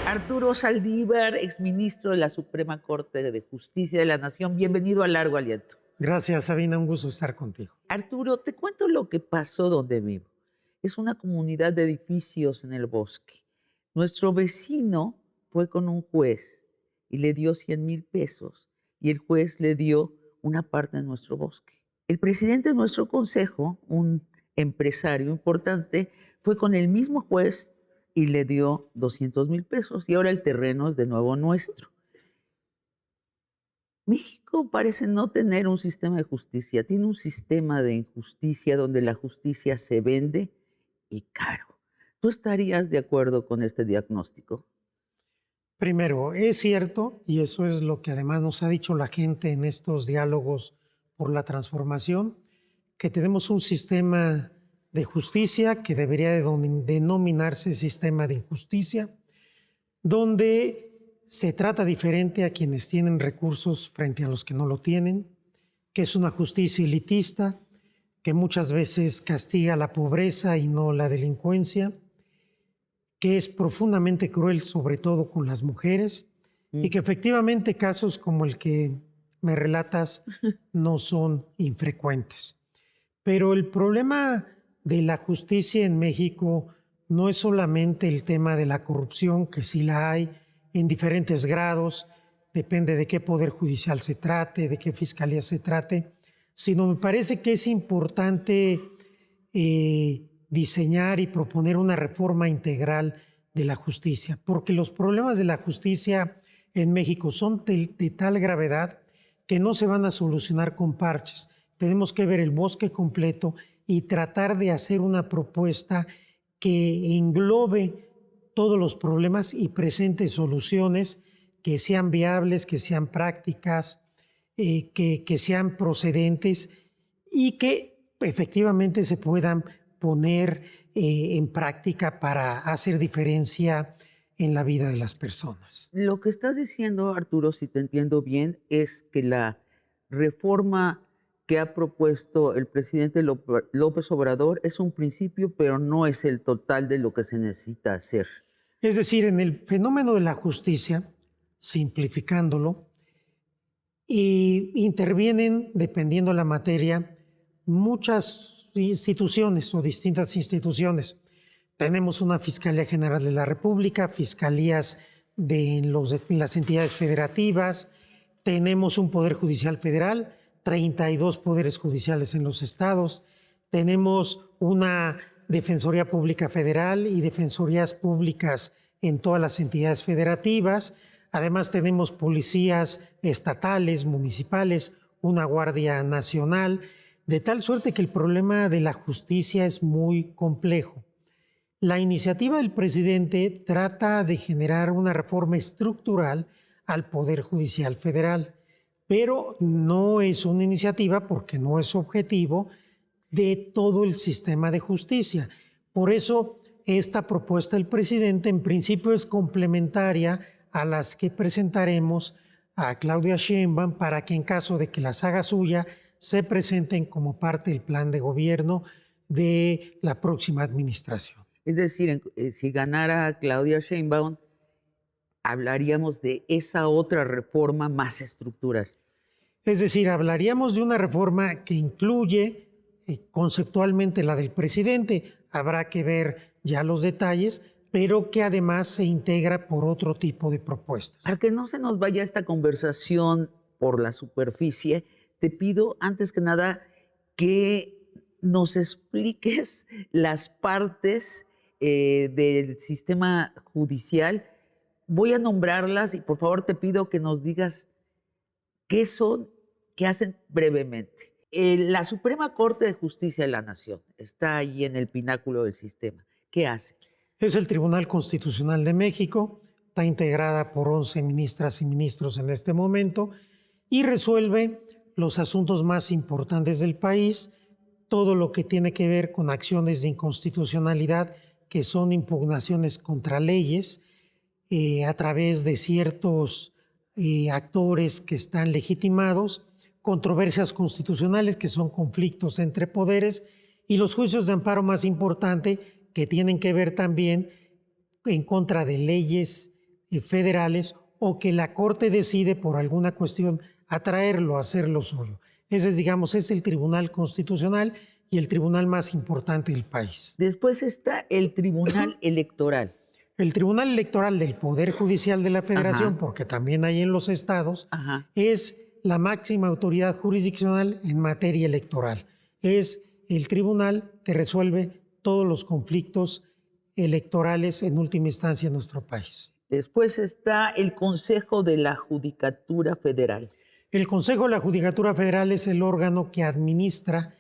Arturo Saldívar, exministro de la Suprema Corte de Justicia de la Nación, bienvenido a Largo Aliento. Gracias, Sabina, un gusto estar contigo. Arturo, te cuento lo que pasó donde vivo. Es una comunidad de edificios en el bosque. Nuestro vecino fue con un juez y le dio 100,000 pesos y el juez le dio una parte de nuestro bosque. El presidente de nuestro consejo, un empresario importante, fue con el mismo juez y le dio 200,000 pesos y ahora el terreno es de nuevo nuestro. México parece no tener un sistema de justicia, tiene un sistema de injusticia donde la justicia se vende y caro. ¿Tú estarías de acuerdo con este diagnóstico? Primero, es cierto, y eso es lo que además nos ha dicho la gente en estos diálogos por la transformación, que tenemos un sistema de justicia que debería denominarse sistema de injusticia, donde se trata diferente a quienes tienen recursos frente a los que no lo tienen, que es una justicia elitista, que muchas veces castiga la pobreza y no la delincuencia, que es profundamente cruel, sobre todo con las mujeres, y que efectivamente casos como el que me relatas no son infrecuentes. Pero el problema de la justicia en México no es solamente el tema de la corrupción, que sí la hay en diferentes grados, depende de qué poder judicial se trate, de qué fiscalía se trate, sino me parece que es importante diseñar y proponer una reforma integral de la justicia, porque los problemas de la justicia en México son de tal gravedad que no se van a solucionar con parches. Tenemos que ver el bosque completo y tratar de hacer una propuesta que englobe todos los problemas y presente soluciones que sean viables, que sean prácticas, que sean procedentes y que efectivamente se puedan poner en práctica para hacer diferencia en la vida de las personas. Lo que estás diciendo, Arturo, si te entiendo bien, es que la reforma que ha propuesto el presidente López Obrador es un principio, pero no es el total de lo que se necesita hacer. Es decir, en el fenómeno de la justicia, simplificándolo, intervienen, dependiendo de la materia, muchas instituciones o distintas instituciones. Tenemos una Fiscalía General de la República, fiscalías de las entidades federativas, tenemos un Poder Judicial Federal, 32 poderes judiciales en los estados, tenemos una Defensoría Pública Federal y defensorías públicas en todas las entidades federativas. Además tenemos policías estatales, municipales, una Guardia Nacional, de tal suerte que el problema de la justicia es muy complejo. La iniciativa del presidente trata de generar una reforma estructural al Poder Judicial Federal, pero no es una iniciativa, porque no es objetivo, de todo el sistema de justicia. Por eso, esta propuesta del presidente en principio es complementaria a las que presentaremos a Claudia Sheinbaum para que en caso de que las haga suya, se presenten como parte del plan de gobierno de la próxima administración. Es decir, si ganara Claudia Sheinbaum, hablaríamos de esa otra reforma más estructural. Es decir, hablaríamos de una reforma que incluye conceptualmente la del presidente, habrá que ver ya los detalles, pero que además se integra por otro tipo de propuestas. Para que no se nos vaya esta conversación por la superficie, te pido antes que nada que nos expliques las partes del sistema judicial. Voy a nombrarlas y por favor te pido que nos digas qué son, qué hacen brevemente. La Suprema Corte de Justicia de la Nación está ahí en el pináculo del sistema. ¿Qué hace? Es el Tribunal Constitucional de México, está integrada por 11 ministras y ministros en este momento y resuelve los asuntos más importantes del país, todo lo que tiene que ver con acciones de inconstitucionalidad, que son impugnaciones contra leyes a través de ciertos actores que están legitimados, controversias constitucionales, que son conflictos entre poderes, y los juicios de amparo más importantes, que tienen que ver también en contra de leyes federales, o que la Corte decide por alguna cuestión atraerlo, hacerlo suyo. Ese es, digamos, es el Tribunal Constitucional y el tribunal más importante del país. Después está el Tribunal Electoral. El Tribunal Electoral del Poder Judicial de la Federación, Ajá. porque también hay en los estados, Ajá. es la máxima autoridad jurisdiccional en materia electoral. Es el tribunal que resuelve todos los conflictos electorales en última instancia en nuestro país. Después está el Consejo de la Judicatura Federal. El Consejo de la Judicatura Federal es el órgano que administra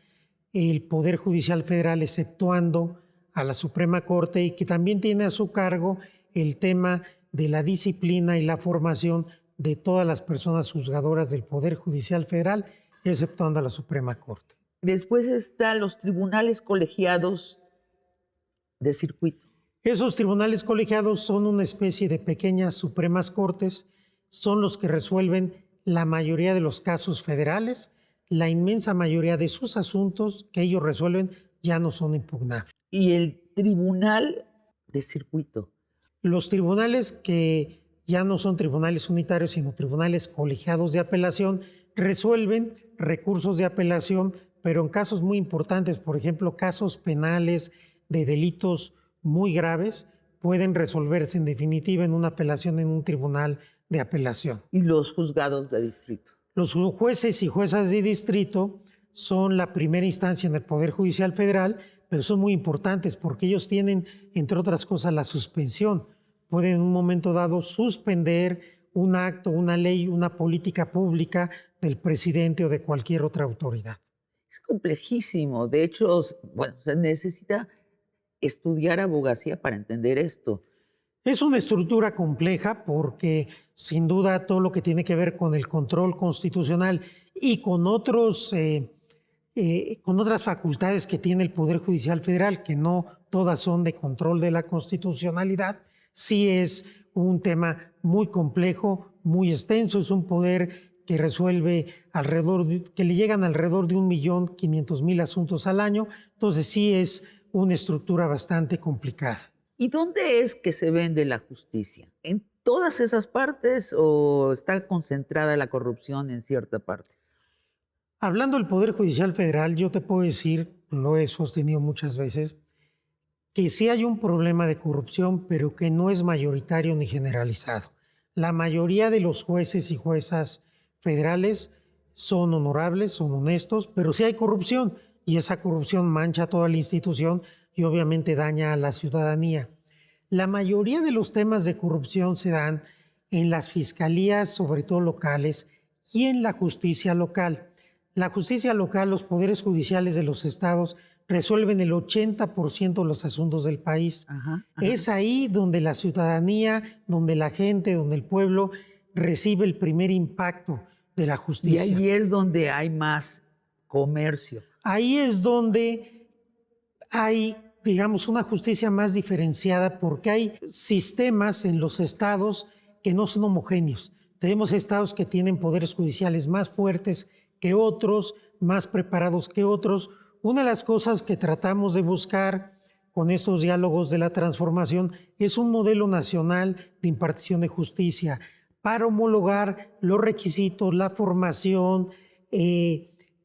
el Poder Judicial Federal, exceptuando a la Suprema Corte, y que también tiene a su cargo el tema de la disciplina y la formación de todas las personas juzgadoras del Poder Judicial Federal, exceptuando a la Suprema Corte. Después están los tribunales colegiados de circuito. Esos tribunales colegiados son una especie de pequeñas Supremas Cortes, son los que resuelven la mayoría de los casos federales. La inmensa mayoría de sus asuntos que ellos resuelven ya no son impugnables. Y el tribunal de circuito. Los tribunales que ya no son tribunales unitarios, sino tribunales colegiados de apelación, resuelven recursos de apelación, pero en casos muy importantes, por ejemplo, casos penales de delitos muy graves, pueden resolverse en definitiva en una apelación en un tribunal de apelación. Y los juzgados de distrito. Los jueces y juezas de distrito son la primera instancia en el Poder Judicial Federal, pero son muy importantes porque ellos tienen, entre otras cosas, la suspensión. Pueden en un momento dado suspender un acto, una ley, una política pública del presidente o de cualquier otra autoridad. Es complejísimo. De hecho, bueno, se necesita estudiar abogacía para entender esto. Es una estructura compleja porque sin duda todo lo que tiene que ver con el control constitucional y con con otras facultades que tiene el Poder Judicial Federal, que no todas son de control de la constitucionalidad, sí es un tema muy complejo, muy extenso. Es un poder que resuelve que le llegan alrededor de 1.500.000 asuntos al año. Entonces sí es una estructura bastante complicada. ¿Y dónde es que se vende la justicia? ¿En todas esas partes o está concentrada la corrupción en cierta parte? Hablando del Poder Judicial Federal, yo te puedo decir, lo he sostenido muchas veces, que sí hay un problema de corrupción, pero que no es mayoritario ni generalizado. La mayoría de los jueces y juezas federales son honorables, son honestos, pero sí hay corrupción, y esa corrupción mancha toda la institución y obviamente daña a la ciudadanía. La mayoría de los temas de corrupción se dan en las fiscalías, sobre todo locales, y en la justicia local. La justicia local, los poderes judiciales de los estados resuelven el 80% de los asuntos del país. Ajá. Es ahí donde la ciudadanía, donde la gente, donde el pueblo recibe el primer impacto de la Y justicia. ahí es donde hay más comercio. Ahí es donde hay, digamos, una justicia más diferenciada porque hay sistemas en los estados que no son homogéneos. Tenemos estados que tienen poderes judiciales más fuertes que otros, más preparados que otros. Una de las cosas que tratamos de buscar con estos diálogos de la transformación es un modelo nacional de impartición de justicia para homologar los requisitos, la formación,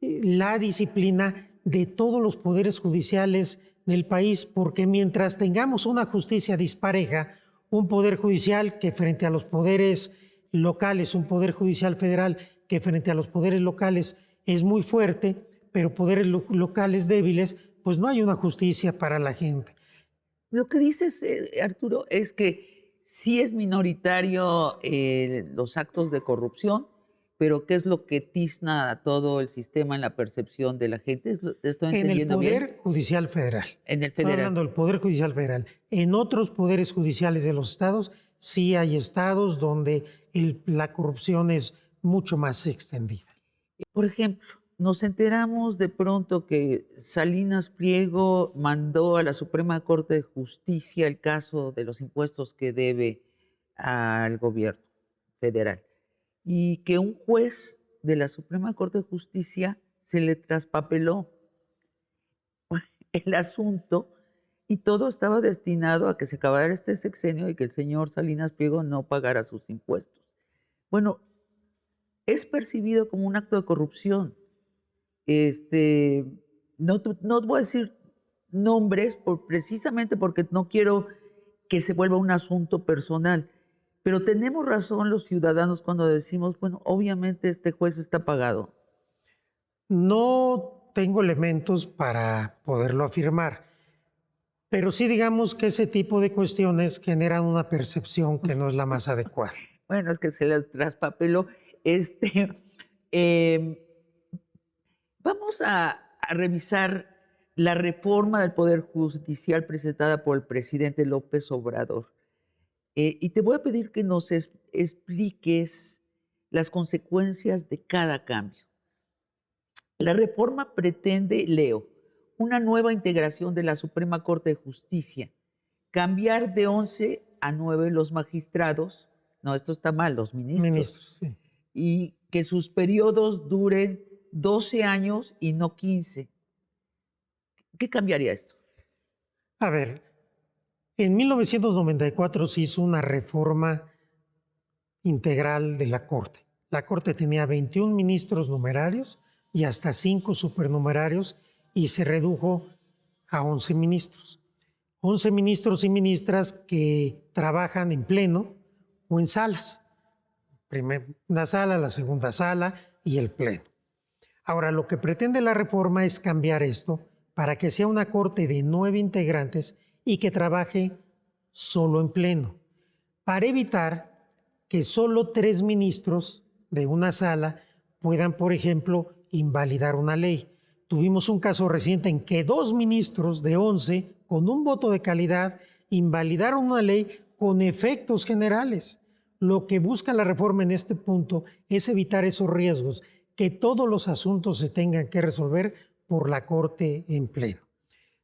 la disciplina de todos los poderes judiciales del país, porque mientras tengamos una justicia dispareja, un poder judicial que frente a los poderes locales, un poder judicial federal que frente a los poderes locales es muy fuerte, pero poderes locales débiles, pues no hay una justicia para la gente. Lo que dices, Arturo, es que sí es minoritario los actos de corrupción, pero ¿qué es lo que tizna a todo el sistema en la percepción de la gente? ¿Te estoy En el entendiendo bien? Poder Judicial Federal. En el Estoy federal. hablando del Poder Judicial Federal. En otros poderes judiciales de los estados, sí hay estados donde la corrupción es mucho más extendida. Por ejemplo, nos enteramos de pronto que Salinas Pliego mandó a la Suprema Corte de Justicia el caso de los impuestos que debe al gobierno federal y que un juez de la Suprema Corte de Justicia se le traspapeló el asunto y todo estaba destinado a que se acabara este sexenio y que el señor Salinas Pliego no pagara sus impuestos. Bueno, es percibido como un acto de corrupción. No voy a decir nombres precisamente porque no quiero que se vuelva un asunto personal, pero tenemos razón los ciudadanos cuando decimos, bueno, obviamente este juez está pagado. No tengo elementos para poderlo afirmar, pero sí digamos que ese tipo de cuestiones generan una percepción que no es la más adecuada. Bueno, es que se le traspapeló. Em, Vamos a revisar la reforma del Poder Judicial presentada por el presidente López Obrador. Y te voy a pedir que nos expliques las consecuencias de cada cambio. La reforma pretende, leo, una nueva integración de la Suprema Corte de Justicia, cambiar de 11 a 9 los magistrados, no, esto está mal, los ministros, Sí. y que sus periodos duren 12 años y no 15. ¿Qué cambiaría esto? A ver, en 1994 se hizo una reforma integral de la Corte. La Corte tenía 21 ministros numerarios y hasta 5 supernumerarios y se redujo a 11 ministros. 11 ministros y ministras que trabajan en pleno o en salas. Una sala, la segunda sala y el pleno. Ahora, lo que pretende la reforma es cambiar esto para que sea una corte de 9 integrantes y que trabaje solo en pleno, para evitar que solo 3 ministros de una sala puedan, por ejemplo, invalidar una ley. Tuvimos un caso reciente en que 2 ministros de 11, con un voto de calidad, invalidaron una ley con efectos generales. Lo que busca la reforma en este punto es evitar esos riesgos, que todos los asuntos se tengan que resolver por la Corte en pleno.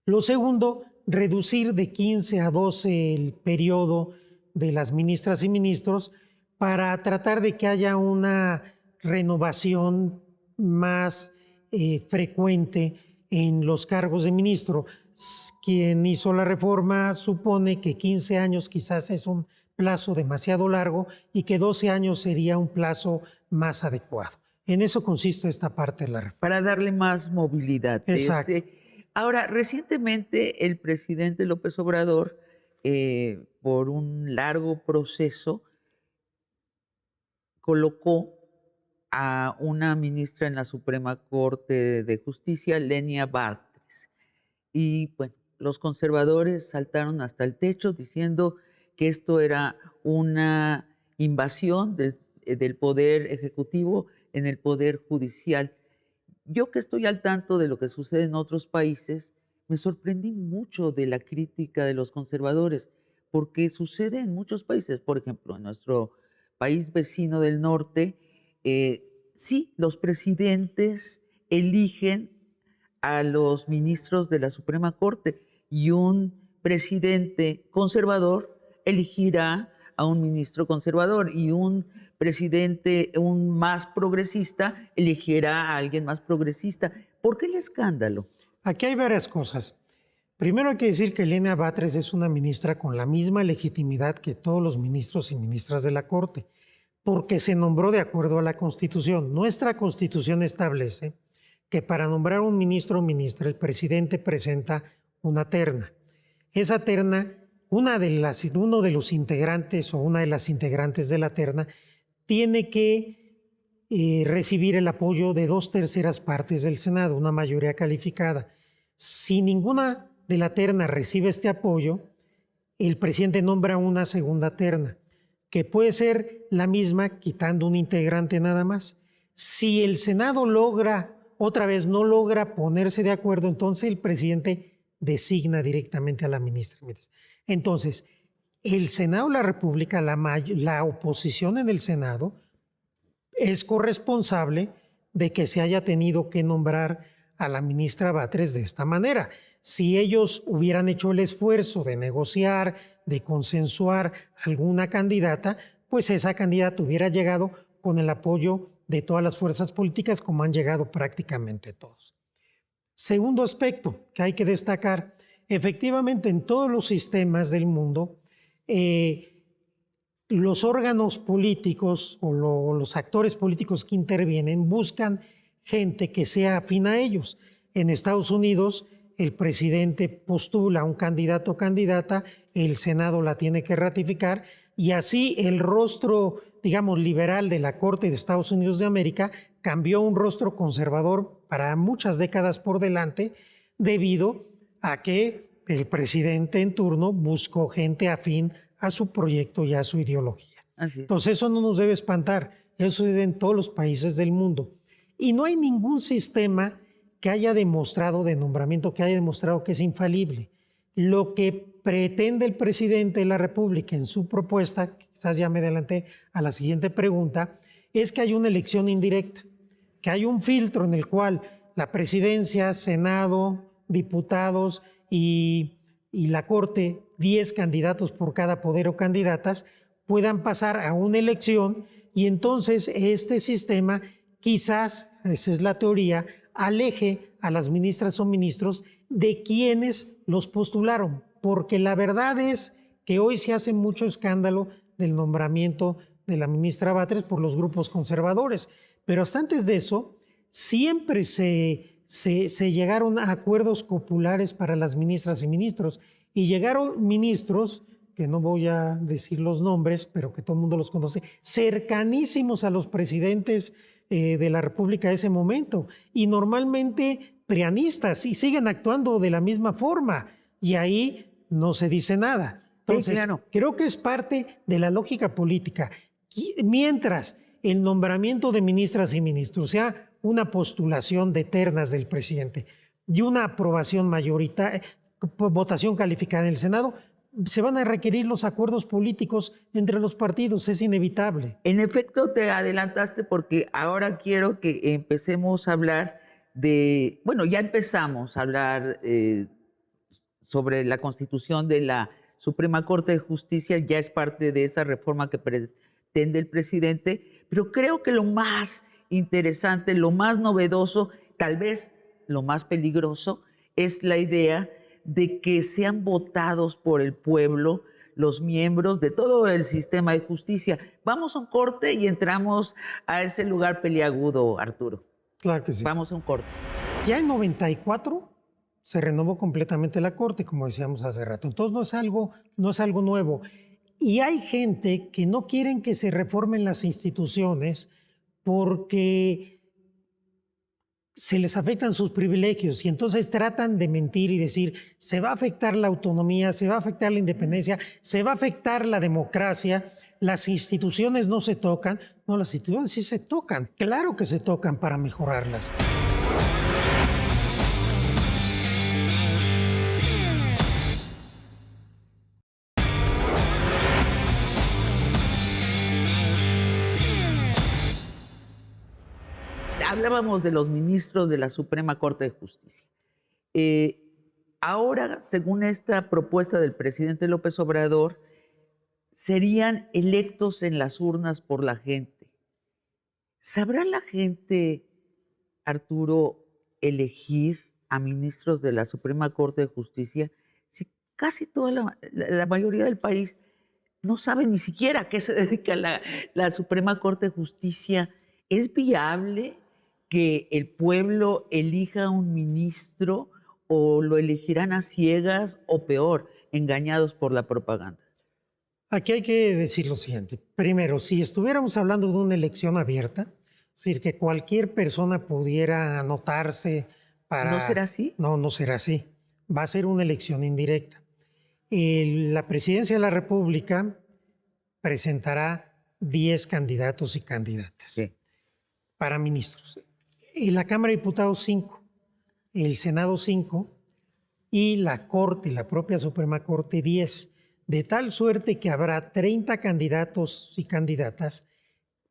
Lo segundo, reducir de 15 a 12 el periodo de las ministras y ministros para tratar de que haya una renovación más frecuente en los cargos de ministro. Quien hizo la reforma supone que 15 años quizás es un plazo demasiado largo y que 12 años sería un plazo más adecuado. En eso consiste esta parte de la reforma. Para darle más movilidad. Exacto. Ahora, recientemente el presidente López Obrador, por un largo proceso, colocó a una ministra en la Suprema Corte de Justicia, Lenia Batres. Y bueno, los conservadores saltaron hasta el techo diciendo que esto era una invasión del poder ejecutivo en el poder judicial. Yo, que estoy al tanto de lo que sucede en otros países, me sorprendí mucho de la crítica de los conservadores, porque sucede en muchos países. Por ejemplo, en nuestro país vecino del norte, sí, los presidentes eligen a los ministros de la Suprema Corte y un presidente conservador elegirá a un ministro conservador y un presidente, un más progresista, elegirá a alguien más progresista. ¿Por qué el escándalo? Aquí hay varias cosas. Primero hay que decir que Lenia Batres es una ministra con la misma legitimidad que todos los ministros y ministras de la Corte, porque se nombró de acuerdo a la Constitución. Nuestra Constitución establece que para nombrar un ministro o ministra, el presidente presenta una terna. Esa terna, uno de los integrantes o una de las integrantes de la terna tiene que recibir el apoyo de 2/3 partes del Senado, una mayoría calificada. Si ninguna de la terna recibe este apoyo, el presidente nombra una segunda terna, que puede ser la misma quitando un integrante nada más. Si el Senado no logra ponerse de acuerdo, entonces el presidente designa directamente a la ministra. Entonces, el Senado de la República, la oposición en el Senado, es corresponsable de que se haya tenido que nombrar a la ministra Batres de esta manera. Si ellos hubieran hecho el esfuerzo de negociar, de consensuar alguna candidata, pues esa candidata hubiera llegado con el apoyo de todas las fuerzas políticas, como han llegado prácticamente todos. Segundo aspecto que hay que destacar, efectivamente en todos los sistemas del mundo, los órganos políticos o los actores políticos que intervienen buscan gente que sea afín a ellos. En Estados Unidos, el presidente postula a un candidato o candidata, el Senado la tiene que ratificar y así el rostro, digamos, liberal de la Corte de Estados Unidos de América cambió a un rostro conservador para muchas décadas por delante debido a que el presidente en turno buscó gente afín a su proyecto y a su ideología. Entonces eso no nos debe espantar, eso sucede en todos los países del mundo. Y no hay ningún sistema que haya demostrado de nombramiento, que haya demostrado que es infalible. Lo que pretende el presidente de la República en su propuesta, quizás ya me adelanté a la siguiente pregunta, es que hay una elección indirecta, que hay un filtro en el cual la presidencia, Senado, diputados y la Corte, 10 candidatos por cada poder o candidatas, puedan pasar a una elección y entonces este sistema quizás, esa es la teoría, aleje a las ministras o ministros de quienes los postularon, porque la verdad es que hoy se hace mucho escándalo del nombramiento de la ministra Batres por los grupos conservadores, pero hasta antes de eso siempre se llegaron a acuerdos populares para las ministras y ministros, y llegaron ministros, que no voy a decir los nombres, pero que todo el mundo los conoce, cercanísimos a los presidentes de la República de ese momento, y normalmente prianistas, y siguen actuando de la misma forma, y ahí no se dice nada. Entonces, sí, claro, creo que es parte de la lógica política. Mientras el nombramiento de ministras y ministros sea una postulación de ternas del presidente y una aprobación mayoritaria, votación calificada en el Senado, se van a requerir los acuerdos políticos entre los partidos, es inevitable. En efecto, te adelantaste porque ahora quiero que empecemos a hablar de, bueno, ya empezamos a hablar sobre la constitución de la Suprema Corte de Justicia, ya es parte de esa reforma que pretende el presidente, pero creo que lo más interesante, lo más novedoso, tal vez lo más peligroso, es la idea de que sean votados por el pueblo los miembros de todo el sistema de justicia. Vamos a un corte y entramos a ese lugar peliagudo, Arturo. Claro que sí. Vamos a un corte. Ya en 94 se renovó completamente la Corte, como decíamos hace rato. Entonces no es algo nuevo. Y hay gente que no quieren que se reformen las instituciones porque se les afectan sus privilegios y entonces tratan de mentir y decir, se va a afectar la autonomía, se va a afectar la independencia, se va a afectar la democracia, las instituciones no se tocan. No, las instituciones sí se tocan, claro que se tocan para mejorarlas. Hablábamos de los ministros de la Suprema Corte de Justicia. Ahora, según esta propuesta del presidente López Obrador, serían electos en las urnas por la gente. ¿Sabrá la gente, Arturo, elegir a ministros de la Suprema Corte de Justicia si casi toda la mayoría del país no sabe ni siquiera a qué se dedica la Suprema Corte de Justicia? ¿Es viable que el pueblo elija a un ministro o lo elegirán a ciegas o peor, engañados por la propaganda? Aquí hay que decir lo siguiente. Primero, si estuviéramos hablando de una elección abierta, es decir, que cualquier persona pudiera anotarse para... ¿No será así? No, no será así. Va a ser una elección indirecta. La presidencia de la República presentará 10 candidatos y candidatas. Sí. Para ministros. En la Cámara de Diputados 5, el Senado 5 y la Corte, la propia Suprema Corte 10, de tal suerte que habrá 30 candidatos y candidatas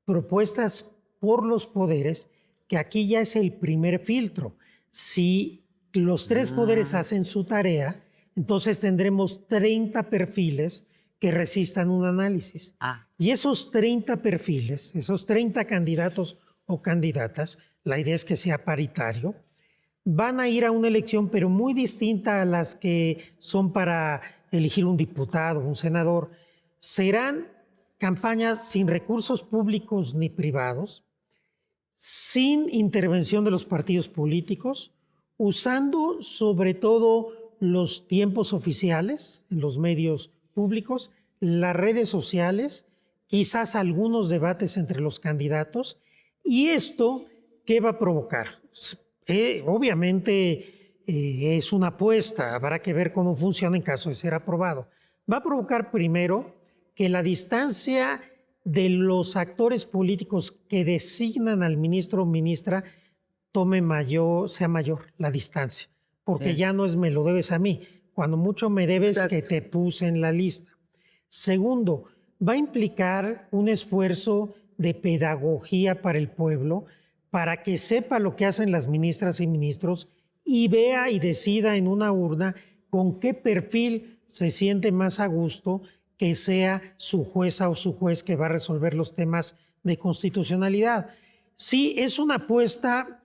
propuestas por los poderes, que aquí ya es el primer filtro. Si los tres poderes hacen su tarea, entonces tendremos 30 perfiles que resistan un análisis. Y esos 30 perfiles, esos 30 candidatos o candidatas, la idea es que sea paritario, van a ir a una elección, pero muy distinta a las que son para elegir un diputado, un senador. Serán campañas sin recursos públicos ni privados, sin intervención de los partidos políticos, usando sobre todo los tiempos oficiales en los medios públicos, las redes sociales, quizás algunos debates entre los candidatos. ¿Y esto qué va a provocar? Obviamente es una apuesta, habrá que ver cómo funciona en caso de ser aprobado. Va a provocar primero que la distancia de los actores políticos que designan al ministro o ministra sea mayor la distancia, porque ya no es me lo debes a mí, cuando mucho me debes que te puse en la lista. Segundo, va a implicar un esfuerzo de pedagogía para el pueblo, para que sepa lo que hacen las ministras y ministros y vea y decida en una urna con qué perfil se siente más a gusto que sea su jueza o su juez que va a resolver los temas de constitucionalidad. Sí, es una apuesta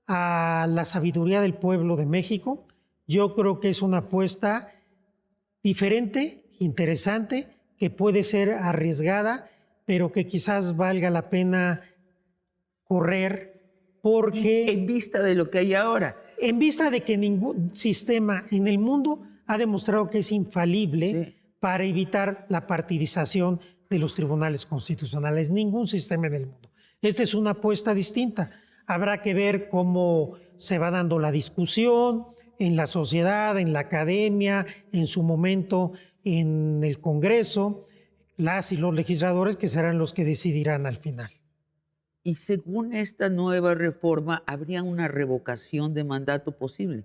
a la sabiduría del pueblo de México. Yo creo que es una apuesta diferente, interesante, que puede ser arriesgada, pero que quizás valga la pena correr porque... En vista de lo que hay ahora. En vista de que ningún sistema en el mundo ha demostrado que es infalible para evitar la partidización de los tribunales constitucionales. Ningún sistema en el mundo. Esta es una apuesta distinta. Habrá que ver cómo se va dando la discusión en la sociedad, en la academia, en su momento en el Congreso, las y los legisladores que serán los que decidirán al final. Y según esta nueva reforma, habría una revocación de mandato posible.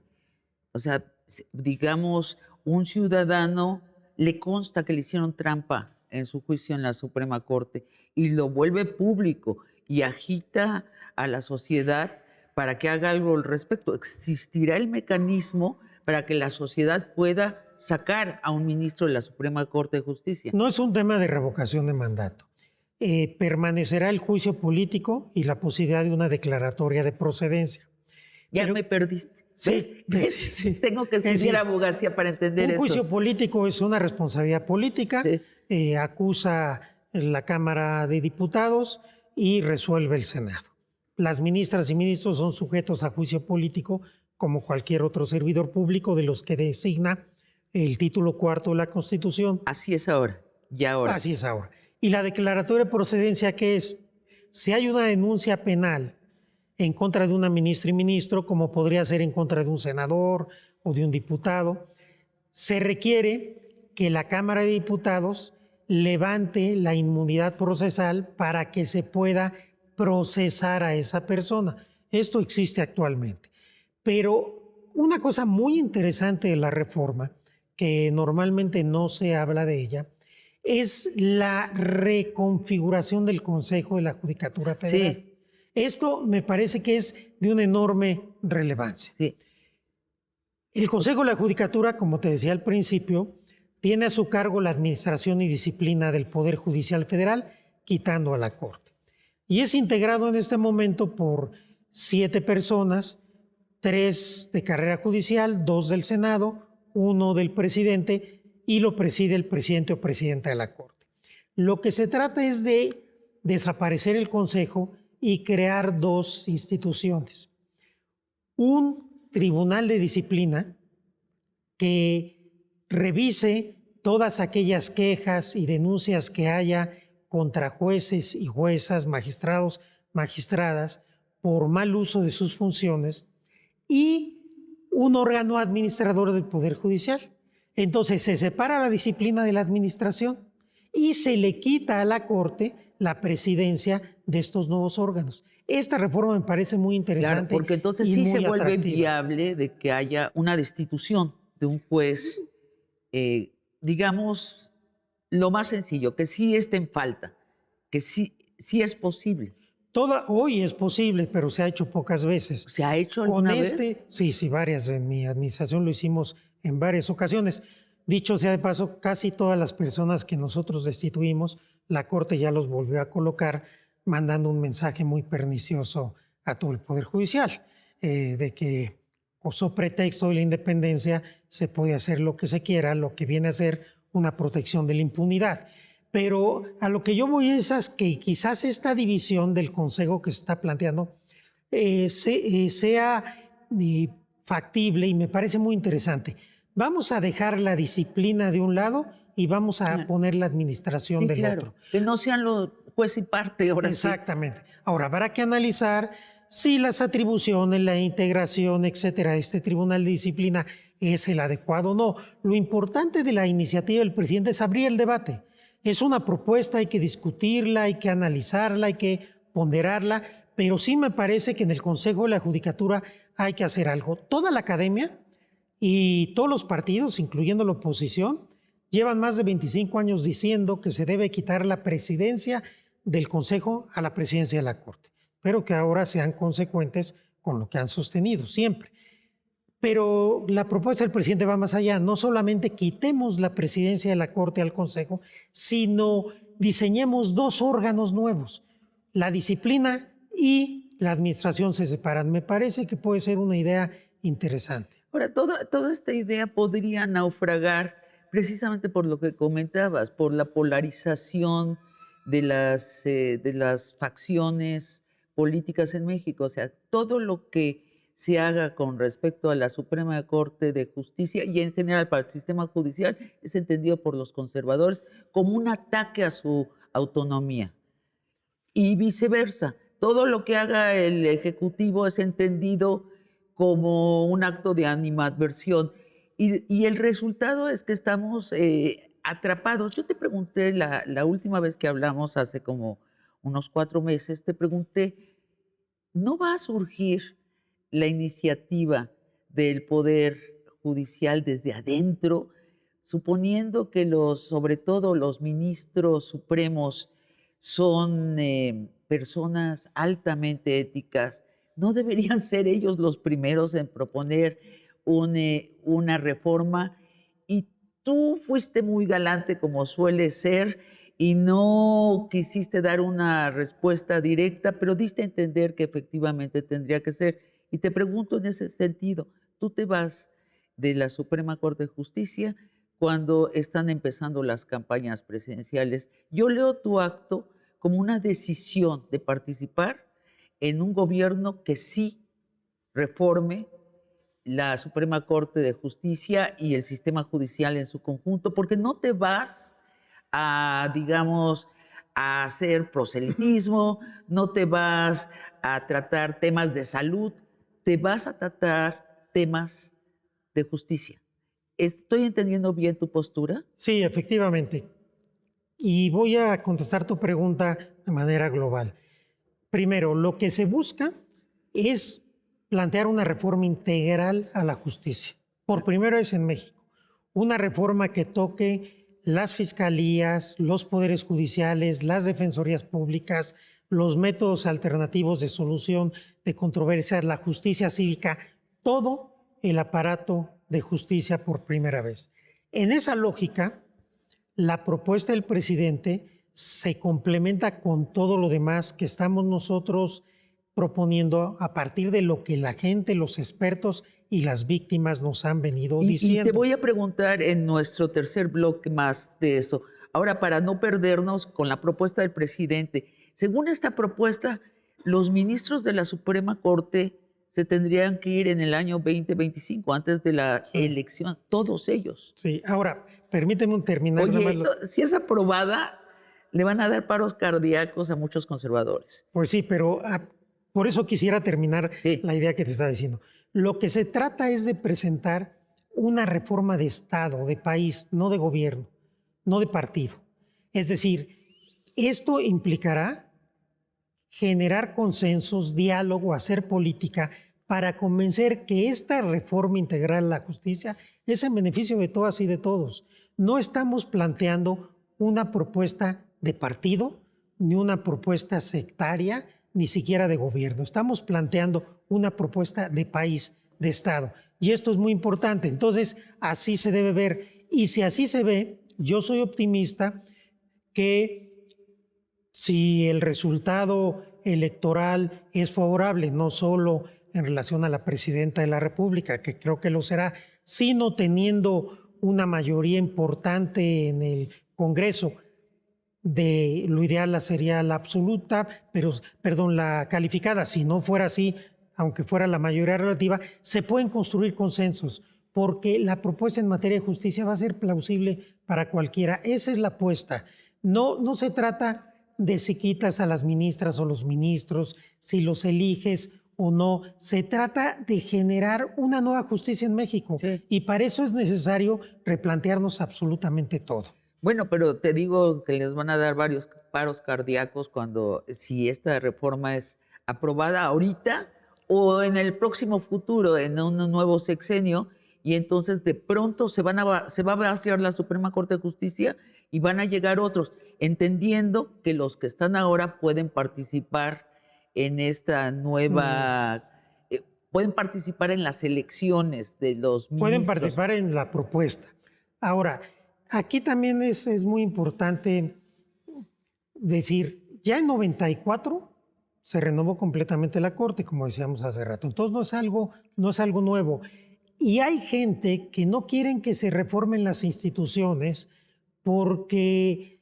O sea, digamos, un ciudadano le consta que le hicieron trampa en su juicio en la Suprema Corte y lo vuelve público y agita a la sociedad para que haga algo al respecto. ¿Existirá el mecanismo para que la sociedad pueda sacar a un ministro de la Suprema Corte de Justicia? No es un tema de revocación de mandato. Permanecerá el juicio político y la posibilidad de una declaratoria de procedencia. Ya me perdiste. Sí, sí. Tengo que estudiar abogacía para entender eso. Un juicio político es una responsabilidad política, acusa la Cámara de Diputados y resuelve el Senado. Las ministras y ministros son sujetos a juicio político como cualquier otro servidor público de los que designa el título cuarto de la Constitución. Así es ahora, ya ahora. Así es ahora. ¿Y la declaratoria de procedencia qué es? Si hay una denuncia penal en contra de una ministra y ministro, como podría ser en contra de un senador o de un diputado, se requiere que la Cámara de Diputados levante la inmunidad procesal para que se pueda procesar a esa persona. Esto existe actualmente. Pero una cosa muy interesante de la reforma, que normalmente no se habla de ella, es la reconfiguración del Consejo de la Judicatura Federal. Sí. Esto me parece que es de una enorme relevancia. Sí. El Consejo de la Judicatura, como te decía al principio, tiene a su cargo la administración y disciplina del Poder Judicial Federal, quitando a la Corte. Y es integrado en este momento por 7 personas, 3 de carrera judicial, 2 del Senado, 1 del presidente, y lo preside el presidente o presidenta de la Corte. Lo que se trata es de desaparecer el Consejo y crear 2 instituciones. Un tribunal de disciplina que revise todas aquellas quejas y denuncias que haya contra jueces y juezas, magistrados, magistradas, por mal uso de sus funciones, y un órgano administrador del Poder Judicial. Entonces se separa la disciplina de la administración y se le quita a la Corte la presidencia de estos nuevos órganos. Esta reforma me parece muy interesante. Claro, porque entonces sí se vuelve viable de que haya una destitución de un juez, digamos, lo más sencillo, que sí esté en falta, que sí es posible. Hoy es posible, pero se ha hecho pocas veces. ¿Se ha hecho alguna vez? Sí, varias. En mi administración lo hicimos en varias ocasiones. Dicho sea de paso, casi todas las personas que nosotros destituimos, la Corte ya los volvió a colocar, mandando un mensaje muy pernicioso a todo el Poder Judicial, de que sobre pretexto de la independencia se puede hacer lo que se quiera, lo que viene a ser una protección de la impunidad. Pero a lo que yo voy es a que quizás esta división del Consejo que se está planteando sea factible y me parece muy interesante. Vamos a dejar la disciplina de un lado y vamos a poner la administración del otro. Que no sean los juez y parte, ahora Exactamente. Ahora, habrá que analizar si las atribuciones, la integración, etcétera, de este Tribunal de Disciplina es el adecuado o no. Lo importante de la iniciativa del presidente es abrir el debate. Es una propuesta, hay que discutirla, hay que analizarla, hay que ponderarla, pero sí me parece que en el Consejo de la Judicatura hay que hacer algo. Toda la academia y todos los partidos, incluyendo la oposición, llevan más de 25 años diciendo que se debe quitar la presidencia del Consejo a la presidencia de la Corte, pero que ahora sean consecuentes con lo que han sostenido siempre. Pero la propuesta del presidente va más allá. No solamente quitemos la presidencia de la Corte al Consejo, sino diseñemos dos órganos nuevos. La disciplina y la administración se separan. Me parece que puede ser una idea interesante. Ahora, toda esta idea podría naufragar precisamente por lo que comentabas, por la polarización de las facciones políticas en México. O sea, todo lo que se haga con respecto a la Suprema Corte de Justicia y en general para el sistema judicial es entendido por los conservadores como un ataque a su autonomía. Y viceversa, todo lo que haga el Ejecutivo es entendido como un acto de animadversión. Y el resultado es que estamos atrapados. Yo te pregunté la última vez que hablamos, hace como unos 4 meses, te pregunté, ¿no va a surgir la iniciativa del Poder Judicial desde adentro, suponiendo que sobre todo los ministros supremos son personas altamente éticas? ¿No deberían ser ellos los primeros en proponer una reforma? Y tú fuiste muy galante, como suele ser, y no quisiste dar una respuesta directa, pero diste a entender que efectivamente tendría que ser. Y te pregunto en ese sentido, tú te vas de la Suprema Corte de Justicia cuando están empezando las campañas presidenciales. Yo leo tu acto como una decisión de participar en un gobierno que sí reforme la Suprema Corte de Justicia y el sistema judicial en su conjunto, porque no te vas a, digamos, a hacer proselitismo, no te vas a tratar temas de salud, te vas a tratar temas de justicia. ¿Estoy entendiendo bien tu postura? Sí, efectivamente. Y voy a contestar tu pregunta de manera global. Primero, lo que se busca es plantear una reforma integral a la justicia. Por primera vez en México, una reforma que toque las fiscalías, los poderes judiciales, las defensorías públicas, los métodos alternativos de solución de controversias, la justicia cívica, todo el aparato de justicia por primera vez. En esa lógica, la propuesta del presidente se complementa con todo lo demás que estamos nosotros proponiendo a partir de lo que la gente, los expertos y las víctimas nos han venido diciendo. Y te voy a preguntar en nuestro tercer bloque más de eso. Ahora, para no perdernos con la propuesta del presidente, según esta propuesta, los ministros de la Suprema Corte se tendrían que ir en el año 2025, antes de la elección, todos ellos. Sí, ahora, permíteme terminar. Oye, si es aprobada, le van a dar paros cardíacos a muchos conservadores. Pues sí, pero por eso quisiera terminar la idea que te estaba diciendo. Lo que se trata es de presentar una reforma de Estado, de país, no de gobierno, no de partido. Es decir, esto implicará generar consensos, diálogo, hacer política para convencer que esta reforma integral a la justicia es en beneficio de todas y de todos. No estamos planteando una propuesta de partido, ni una propuesta sectaria, ni siquiera de gobierno. Estamos planteando una propuesta de país, de Estado. Y esto es muy importante. Entonces, así se debe ver. Y si así se ve, yo soy optimista que si el resultado electoral es favorable no solo en relación a la presidenta de la República, que creo que lo será, sino teniendo una mayoría importante en el Congreso. De lo ideal sería la absoluta, perdón, la calificada. Si no fuera así, aunque fuera la mayoría relativa, se pueden construir consensos, porque la propuesta en materia de justicia va a ser plausible para cualquiera. Esa es la apuesta. No se trata de si quitas a las ministras o los ministros, si los eliges o no. Se trata de generar una nueva justicia en México. Sí. Y para eso es necesario replantearnos absolutamente todo. Bueno, pero te digo que les van a dar varios paros cardíacos si esta reforma es aprobada ahorita o en el próximo futuro, en un nuevo sexenio, y entonces de pronto se va a vaciar la Suprema Corte de Justicia y van a llegar otros, entendiendo que los que están ahora pueden participar en esta nueva, pueden participar en las elecciones de los ministros. Pueden participar en la propuesta. Ahora, aquí también es muy importante decir, ya en 94 se renovó completamente la Corte, como decíamos hace rato. Entonces no es algo nuevo. Y hay gente que no quieren que se reformen las instituciones porque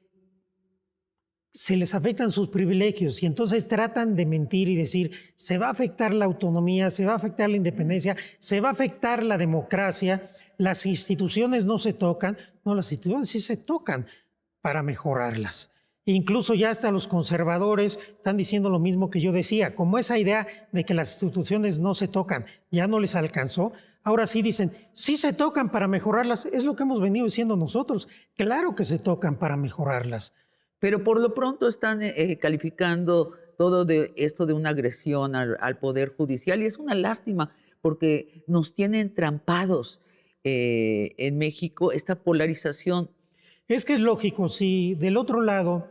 se les afectan sus privilegios y entonces tratan de mentir y decir, se va a afectar la autonomía, se va a afectar la independencia, se va a afectar la democracia, las instituciones no se tocan. No, las instituciones sí se tocan para mejorarlas. Incluso ya hasta los conservadores están diciendo lo mismo que yo decía, como esa idea de que las instituciones no se tocan ya no les alcanzó. Ahora sí dicen, sí se tocan para mejorarlas, es lo que hemos venido diciendo nosotros, claro que se tocan para mejorarlas. Pero por lo pronto están calificando todo esto de una agresión al Poder Judicial y es una lástima porque nos tienen entrampados en México esta polarización. Es que es lógico, si del otro lado,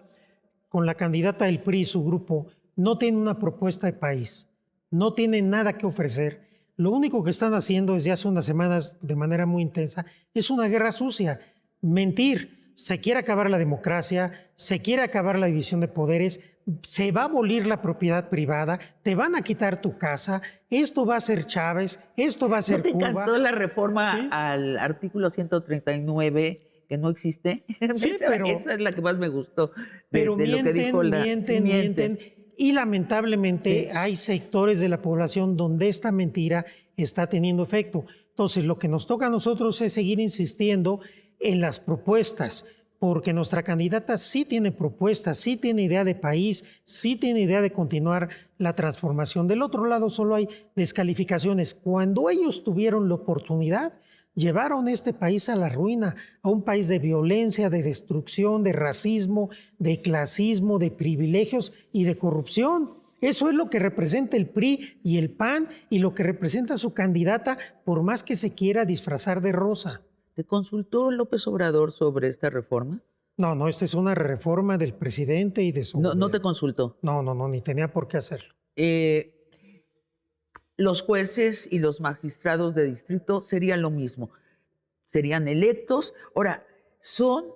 con la candidata del PRI y su grupo, no tienen una propuesta de país, no tienen nada que ofrecer, lo único que están haciendo desde hace unas semanas de manera muy intensa es una guerra sucia, mentir. Se quiere acabar la democracia, se quiere acabar la división de poderes, se va a abolir la propiedad privada, te van a quitar tu casa, esto va a ser Chávez, esto va a ser ¿No te Cuba. encantó la reforma ¿Sí? al artículo 139 que no existe? Sí, esa es la que más me gustó Pero de lo que dijo mienten. Y lamentablemente Sí. hay sectores de la población donde esta mentira está teniendo efecto. Entonces, lo que nos toca a nosotros es seguir insistiendo en las propuestas, porque nuestra candidata sí tiene propuestas, sí tiene idea de país, sí tiene idea de continuar la transformación. Del otro lado solo hay descalificaciones. Cuando ellos tuvieron la oportunidad, llevaron este país a la ruina, a un país de violencia, de destrucción, de racismo, de clasismo, de privilegios y de corrupción. Eso es lo que representa el PRI y el PAN y lo que representa su candidata, por más que se quiera disfrazar de rosa. ¿Te consultó López Obrador sobre esta reforma? No, esta es una reforma del presidente y de su No, no gobierno. te consultó. No, ni tenía por qué hacerlo. Los jueces y los magistrados de distrito serían lo mismo. Serían electos. Ahora, son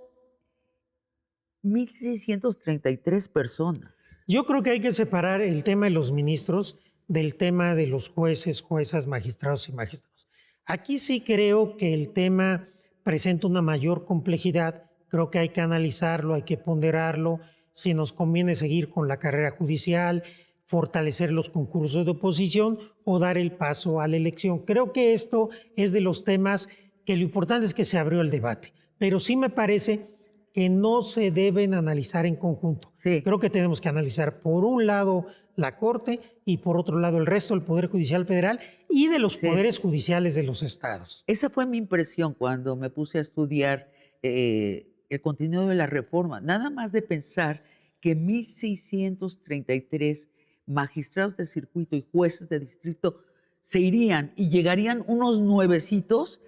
1,633 personas. Yo creo que hay que separar el tema de los ministros del tema de los jueces, juezas, magistrados y magistrados. Aquí sí creo que el tema presenta una mayor complejidad. Creo que hay que analizarlo, hay que ponderarlo, si nos conviene seguir con la carrera judicial, fortalecer los concursos de oposición o dar el paso a la elección. Creo que esto es de los temas que lo importante es que se abrió el debate, pero sí me parece que no se deben analizar en conjunto. Sí. Creo que tenemos que analizar por un lado la Corte y por otro lado el resto del Poder Judicial Federal y de los poderes judiciales de los estados. Esa fue mi impresión cuando me puse a estudiar el contenido de la reforma. Nada más de pensar que 1,633 magistrados de circuito y jueces de distrito se irían y llegarían unos nuevecitos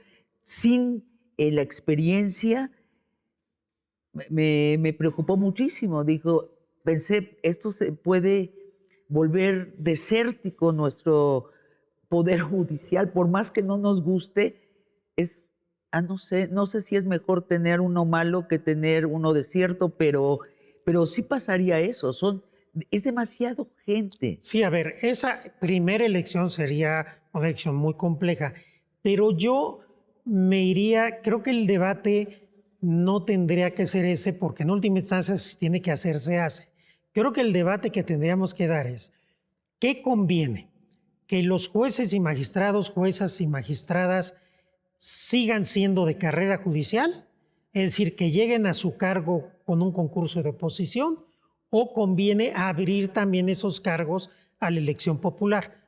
sin la experiencia, me preocupó muchísimo. Pensé, esto se puede volver desértico nuestro poder judicial, por más que no nos guste, no sé si es mejor tener uno malo que tener uno desierto, pero sí pasaría eso. Son Es demasiado gente. Sí, a ver, esa primera elección sería una elección muy compleja, pero yo me iría, creo que el debate no tendría que ser ese, porque en última instancia si tiene que hacer, se hace. Creo que el debate que tendríamos que dar es, ¿qué conviene? Que los jueces y magistrados, juezas y magistradas sigan siendo de carrera judicial, es decir, que lleguen a su cargo con un concurso de oposición, o conviene abrir también esos cargos a la elección popular.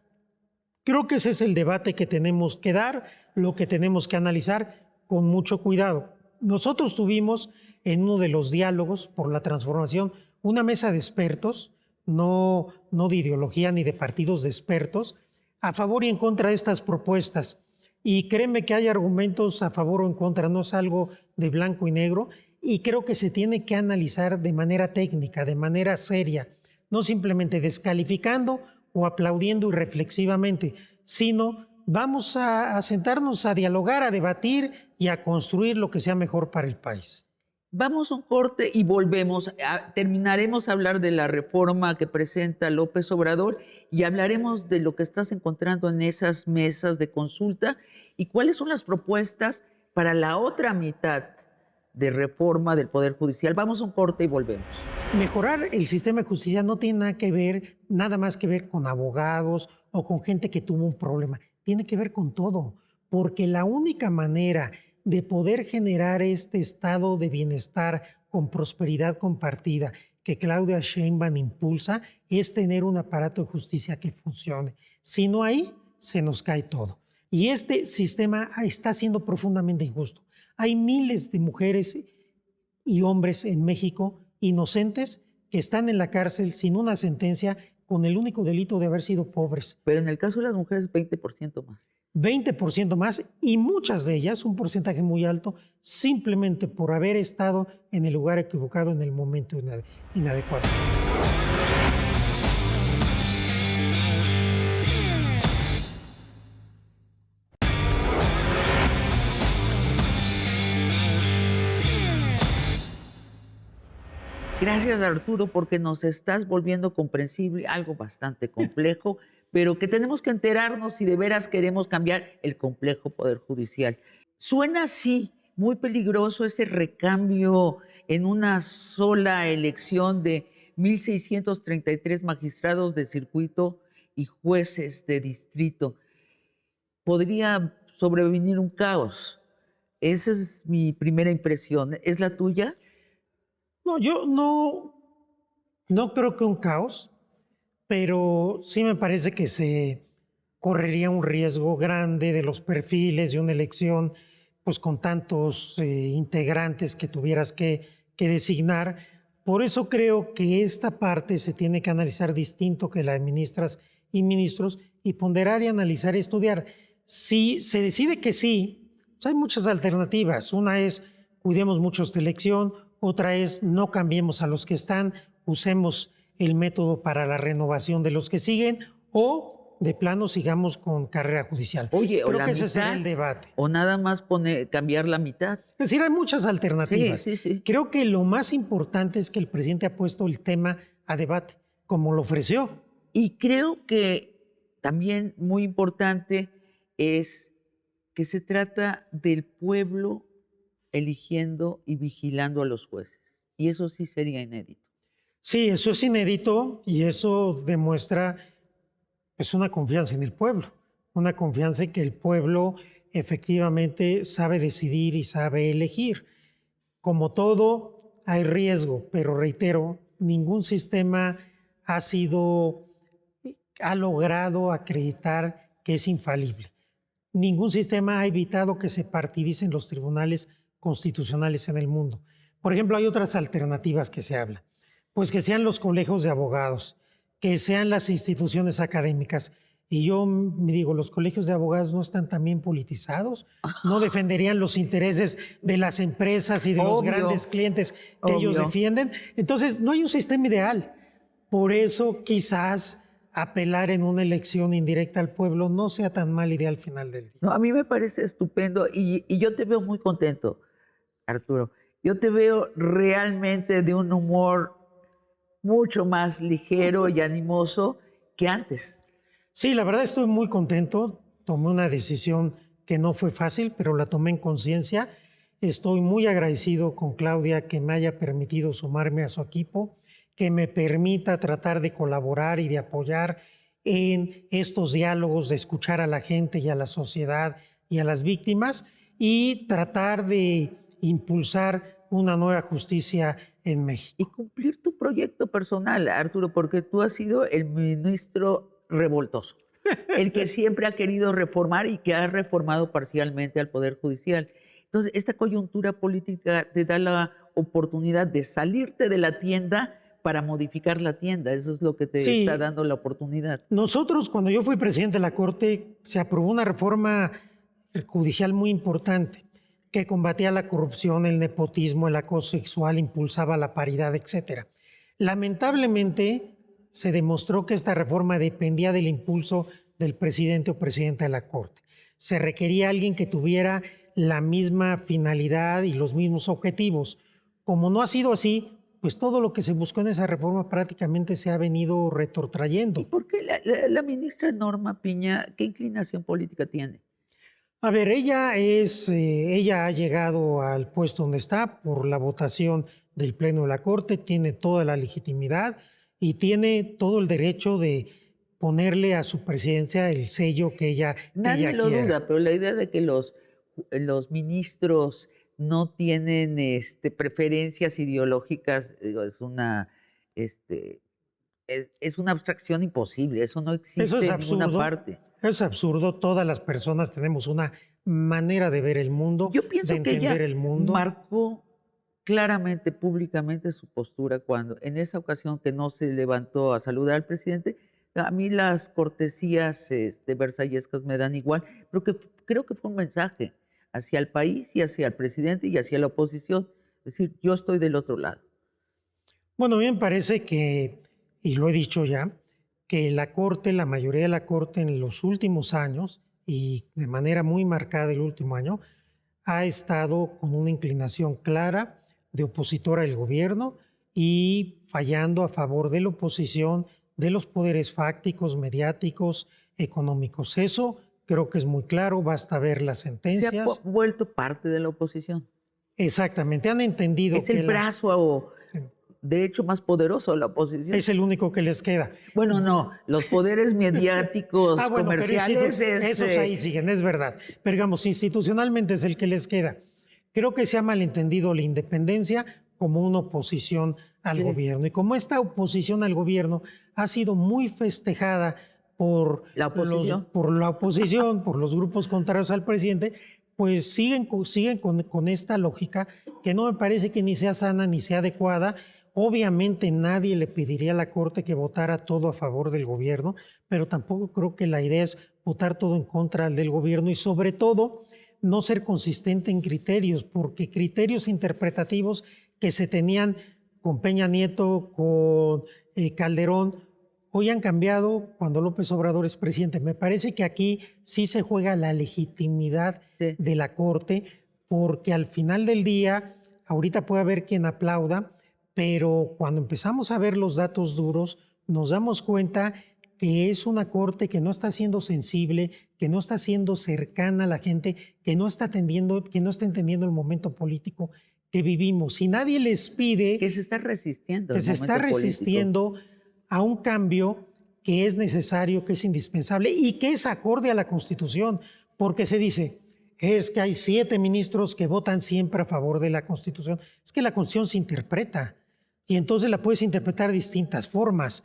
Creo que ese es el debate que tenemos que dar, lo que tenemos que analizar con mucho cuidado. Nosotros tuvimos en uno de los diálogos por la transformación una mesa de expertos, no de ideología ni de partidos, de expertos, a favor y en contra de estas propuestas. Y créeme que hay argumentos a favor o en contra, no es algo de blanco y negro, y creo que se tiene que analizar de manera técnica, de manera seria, no simplemente descalificando o aplaudiendo irreflexivamente, sino vamos a sentarnos a dialogar, a debatir y a construir lo que sea mejor para el país. Vamos a un corte y volvemos. Terminaremos a hablar de la reforma que presenta López Obrador y hablaremos de lo que estás encontrando en esas mesas de consulta y cuáles son las propuestas para la otra mitad de reforma del Poder Judicial. Vamos a un corte y volvemos. Mejorar el sistema de justicia no tiene nada más que ver con abogados o con gente que tuvo un problema. Tiene que ver con todo, porque la única manera de poder generar este estado de bienestar con prosperidad compartida que Claudia Sheinbaum impulsa es tener un aparato de justicia que funcione. Si no hay, se nos cae todo. Y este sistema está siendo profundamente injusto. Hay miles de mujeres y hombres en México inocentes que están en la cárcel sin una sentencia con el único delito de haber sido pobres. Pero en el caso de las mujeres, 20% más. 20% más, y muchas de ellas, un porcentaje muy alto, simplemente por haber estado en el lugar equivocado en el momento inadecuado. Gracias, Arturo, porque nos estás volviendo comprensible, algo bastante complejo, pero que tenemos que enterarnos si de veras queremos cambiar el complejo Poder Judicial. Suena así, muy peligroso ese recambio en una sola elección de 1,633 magistrados de circuito y jueces de distrito. Podría sobrevenir un caos. Esa es mi primera impresión. ¿Es la tuya? No, yo no creo que un caos, pero sí me parece que se correría un riesgo grande de los perfiles de una elección, pues con tantos integrantes que tuvieras que designar. Por eso creo que esta parte se tiene que analizar distinto que la de ministras y ministros y ponderar y analizar y estudiar. Si se decide que sí, pues hay muchas alternativas. Una es cuidemos mucho esta elección, otra es no cambiemos a los que están, usemos el método para la renovación de los que siguen o de plano sigamos con carrera judicial. Oye, creo o que ese será el mitad, debate. o nada más cambiar la mitad. Es decir, hay muchas alternativas. Sí. Creo que lo más importante es que el presidente ha puesto el tema a debate, como lo ofreció. Y creo que también muy importante es que se trata del pueblo eligiendo y vigilando a los jueces. Y eso sí sería inédito. Sí, eso es inédito y eso demuestra pues, una confianza en el pueblo, una confianza en que el pueblo efectivamente sabe decidir y sabe elegir. Como todo, hay riesgo, pero reitero, ningún sistema ha logrado acreditar que es infalible. Ningún sistema ha evitado que se partidicen los tribunales constitucionales en el mundo. Por ejemplo, hay otras alternativas que se hablan. Pues que sean los colegios de abogados, que sean las instituciones académicas. Y yo me digo, ¿los colegios de abogados no están también politizados? ¿No defenderían los intereses de las empresas y de los grandes clientes que ellos defienden? Entonces, no hay un sistema ideal. Por eso, quizás apelar en una elección indirecta al pueblo no sea tan mala idea al final del día. No, a mí me parece estupendo y yo te veo muy contento, Arturo. Yo te veo realmente de un humor mucho más ligero y animoso que antes. Sí, la verdad estoy muy contento. Tomé una decisión que no fue fácil, pero la tomé en conciencia. Estoy muy agradecido con Claudia que me haya permitido sumarme a su equipo, que me permita tratar de colaborar y de apoyar en estos diálogos, de escuchar a la gente y a la sociedad y a las víctimas y tratar de impulsar una nueva justicia en México. Y cumplir tu proyecto personal, Arturo, porque tú has sido el ministro revoltoso, el que siempre ha querido reformar y que ha reformado parcialmente al Poder Judicial. Entonces, esta coyuntura política te da la oportunidad de salirte de la tienda para modificar la tienda. Eso es lo que te está Sí, dando la oportunidad. nosotros cuando yo fui presidente de la Corte se aprobó una reforma judicial muy importante que combatía la corrupción, el nepotismo, el acoso sexual, impulsaba la paridad, etcétera. Lamentablemente se demostró que esta reforma dependía del impulso del presidente o presidenta de la Corte. Se requería alguien que tuviera la misma finalidad y los mismos objetivos. Como no ha sido así, pues todo lo que se buscó en esa reforma prácticamente se ha venido ¿Y retrotrayendo. por qué la ministra Norma Piña, qué inclinación política tiene? A ver, ella ha llegado al puesto donde está por la votación del Pleno de la Corte, tiene toda la legitimidad y tiene todo el derecho de ponerle a su presidencia el sello que Nadie ella lo quiera. duda, pero la idea de que los ministros no tienen preferencias ideológicas, digo, este, es una abstracción imposible, eso no Eso existe es en ninguna absurdo, parte. es absurdo. Todas las personas tenemos una manera de ver el mundo, Yo de pienso que entender ella el mundo. marcó claramente, públicamente su postura cuando en esa ocasión que no se levantó a saludar al presidente. A mí las cortesías versallescas me dan igual, pero creo que fue un mensaje hacia el país y hacia el presidente y hacia la oposición. Es decir, yo estoy del otro lado. Bueno, a mí me parece que, y lo he dicho ya, que la Corte, la mayoría de la Corte en los últimos años, y de manera muy marcada el último año, ha estado con una inclinación clara de opositora al gobierno y fallando a favor de la oposición, de los poderes fácticos, mediáticos, económicos. Eso creo que es muy claro, basta ver las Se ha sentencias. vuelto parte de la oposición. Exactamente, han entendido Es el que brazo, de hecho, más poderoso de la oposición. es el único que les queda. Bueno, no, los poderes mediáticos, Bueno, pero comerciales esos ahí siguen, es verdad. Pero digamos, institucionalmente es el que les queda. Creo que se ha malentendido la independencia como una oposición al Sí. gobierno. Y como esta oposición al gobierno ha sido muy festejada por La oposición. por la oposición, por los grupos contrarios al presidente, pues siguen con esta lógica que no me parece que ni sea sana ni sea adecuada. Obviamente nadie le pediría a la Corte que votara todo a favor del gobierno, pero tampoco creo que la idea es votar todo en contra del gobierno y sobre todo no ser consistente en criterios, porque criterios interpretativos que se tenían con Peña Nieto, con Calderón, hoy han cambiado cuando López Obrador es presidente. Me parece que aquí sí se juega la legitimidad Sí. de la Corte, porque al final del día, ahorita puede haber quien aplauda, pero cuando empezamos a ver los datos duros, nos damos cuenta que es una Corte que no está siendo sensible, que no está siendo cercana a la gente, que no está entendiendo el momento político que vivimos. Y nadie les pide Que se está resistiendo. que el se está momento político. resistiendo a un cambio que es necesario, que es indispensable y que es acorde a la Constitución, porque se dice, es que hay 7 ministros que votan siempre a favor de la Constitución. Es que la Constitución se interpreta y entonces la puedes interpretar de distintas formas.